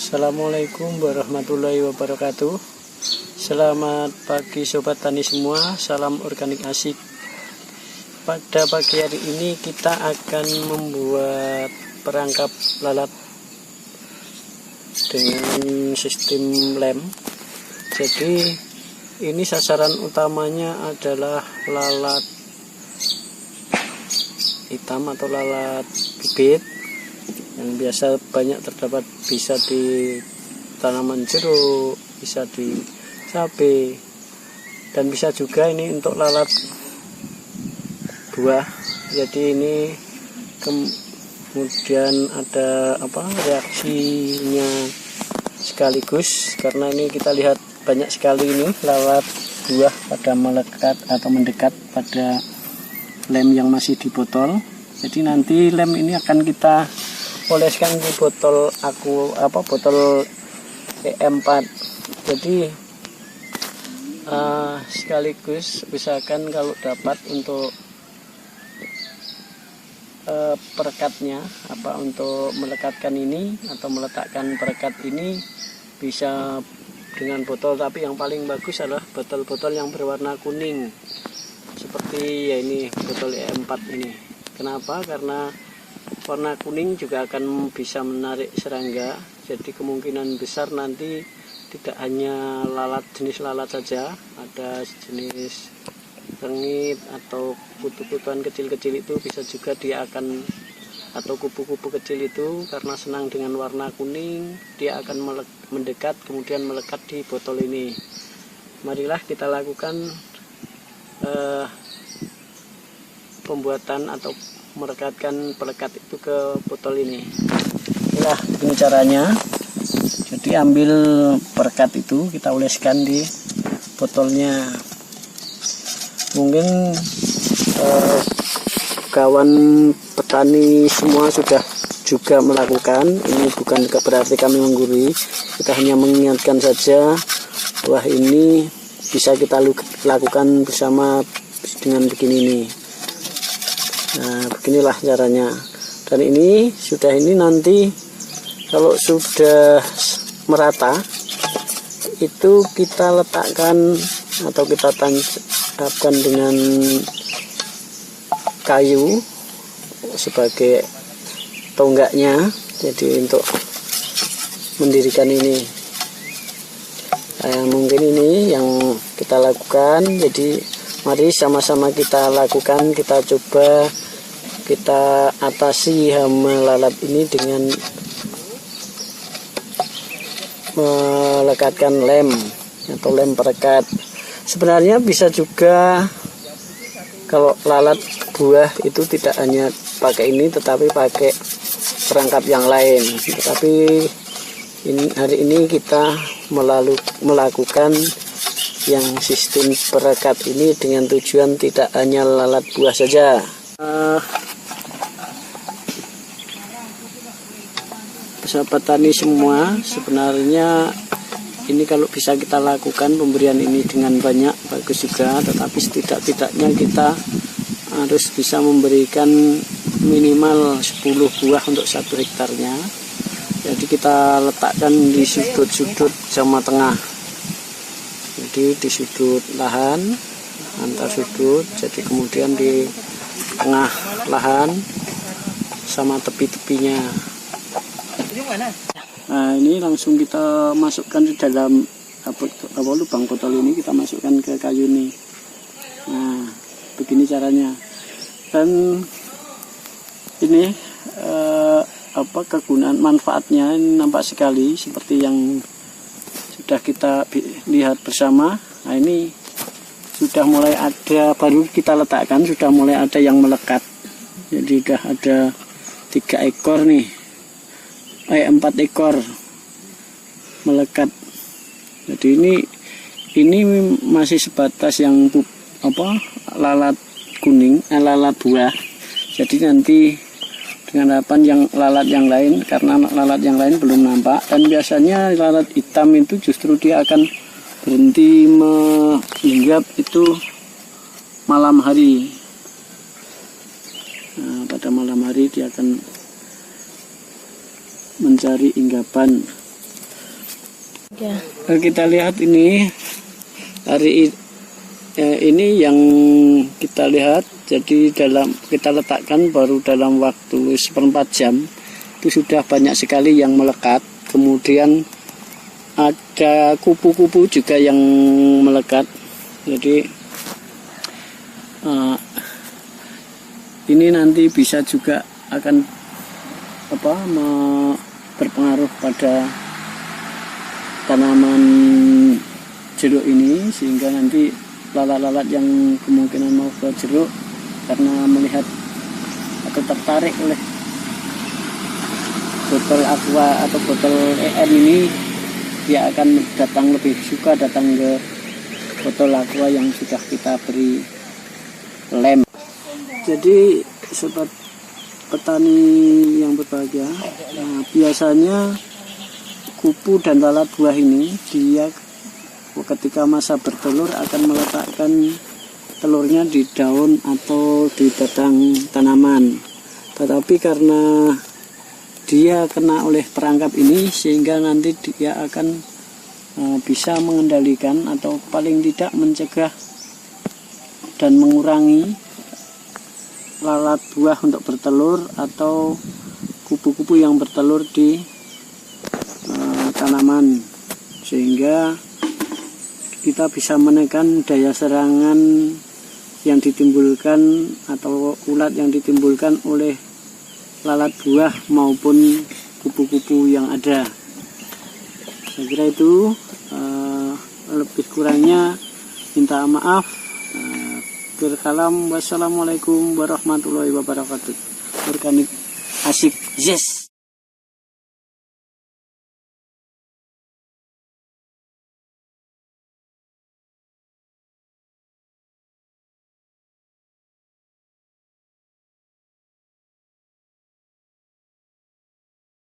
Assalamualaikum warahmatullahi wabarakatuh. Selamat pagi sobat tani semua, salam organik asik. Pada pagi hari ini kita akan membuat perangkap lalat dengan sistem lem. Jadi ini sasaran utamanya adalah lalat hitam atau lalat bibit yang biasa banyak terdapat, bisa di tanaman jeruk, bisa di cabai, dan bisa juga ini untuk lalat buah. Jadi ini kemudian ada reaksinya sekaligus, karena ini kita lihat banyak sekali ini lalat buah pada melekat atau mendekat pada lem yang masih di botol. Jadi nanti lem ini akan kita oleskan di botol botol E4. Jadi sekaligus usahakan kalau dapat untuk perekatnya, untuk melekatkan ini atau meletakkan perekat ini bisa dengan botol, tapi yang paling bagus adalah botol-botol yang berwarna kuning seperti ini botol E4 ini. Kenapa? Karena warna kuning juga akan bisa menarik serangga. Jadi kemungkinan besar nanti tidak hanya jenis lalat saja, ada jenis rengit atau kutu-kutuan kecil-kecil itu bisa juga dia akan, atau kupu-kupu kecil itu karena senang dengan warna kuning, dia akan mendekat kemudian melekat di botol ini. Marilah kita lakukan pembuatan atau merekatkan pelekat itu ke botol ini. Inilah begini caranya. Jadi ambil perekat itu kita oleskan di botolnya. Mungkin kawan petani semua sudah juga melakukan. Ini bukan berarti kami menggurui, kita hanya mengingatkan saja bahwa ini bisa kita lakukan bersama dengan begini nih. Nah, beginilah caranya. Dan ini nanti kalau sudah merata itu kita letakkan atau kita tancapkan dengan kayu sebagai tonggaknya. Jadi untuk mendirikan ini, mungkin ini yang kita lakukan. Jadi mari sama-sama kita lakukan, kita coba kita atasi hama lalat ini dengan melekatkan lem atau lem perekat. Sebenarnya bisa juga kalau lalat buah itu tidak hanya pakai ini, tetapi pakai perangkap yang lain. Tetapi hari ini kita melakukan yang sistem perekat ini dengan tujuan tidak hanya lalat buah saja. Sahabat tani semua, sebenarnya ini kalau bisa kita lakukan pemberian ini dengan banyak bagus juga, tetapi setidak-tidaknya kita harus bisa memberikan minimal 10 buah untuk 1 hektarnya. Jadi kita letakkan di sudut-sudut sama tengah. Jadi di sudut lahan, antar sudut, jadi kemudian di tengah lahan sama tepi-tepinya. Nah, ini langsung kita masukkan di dalam lubang botol ini, kita masukkan ke kayu ini. Nah, begini caranya. Dan ini kegunaan manfaatnya nampak sekali seperti yang sudah kita lihat bersama. Nah, ini sudah mulai ada, baru kita letakkan sudah mulai ada yang melekat. Jadi sudah ada 3 ekor nih, 4 ekor melekat. Jadi ini masih sebatas yang lalat kuning, lalat buah. Jadi nanti dengan harapan yang lalat yang lain, karena lalat yang lain belum nampak, dan biasanya lalat hitam itu justru dia akan berhenti menghinggap itu malam hari. Nah, pada malam hari dia akan mencari inggapan Ya. Kita lihat ini ini yang kita lihat, jadi kita letakkan baru dalam waktu 1/4 jam itu sudah banyak sekali yang melekat. Kemudian ada kupu-kupu juga yang melekat. Jadi ini nanti bisa juga akan berpengaruh pada tanaman jeruk ini, sehingga nanti lalat-lalat yang kemungkinan mau ke jeruk karena melihat atau tertarik oleh botol aqua atau botol EM ini, dia akan lebih suka datang ke botol aqua yang sudah kita beri lem. Jadi sobat petani yang berbahagia, biasanya kupu dan lalat buah ini dia ketika masa bertelur akan meletakkan telurnya di daun atau di batang tanaman. Tetapi karena dia kena oleh perangkap ini, sehingga nanti dia akan bisa mengendalikan atau paling tidak mencegah dan mengurangi lalat buah untuk bertelur atau kupu-kupu yang bertelur di tanaman, sehingga kita bisa menekan daya serangan yang ditimbulkan atau ulat yang ditimbulkan oleh lalat buah maupun kupu-kupu yang ada. Saya kira itu, lebih kurangnya minta maaf. Wassalamualaikum warahmatullahi wabarakatuh. Organik asik, yes.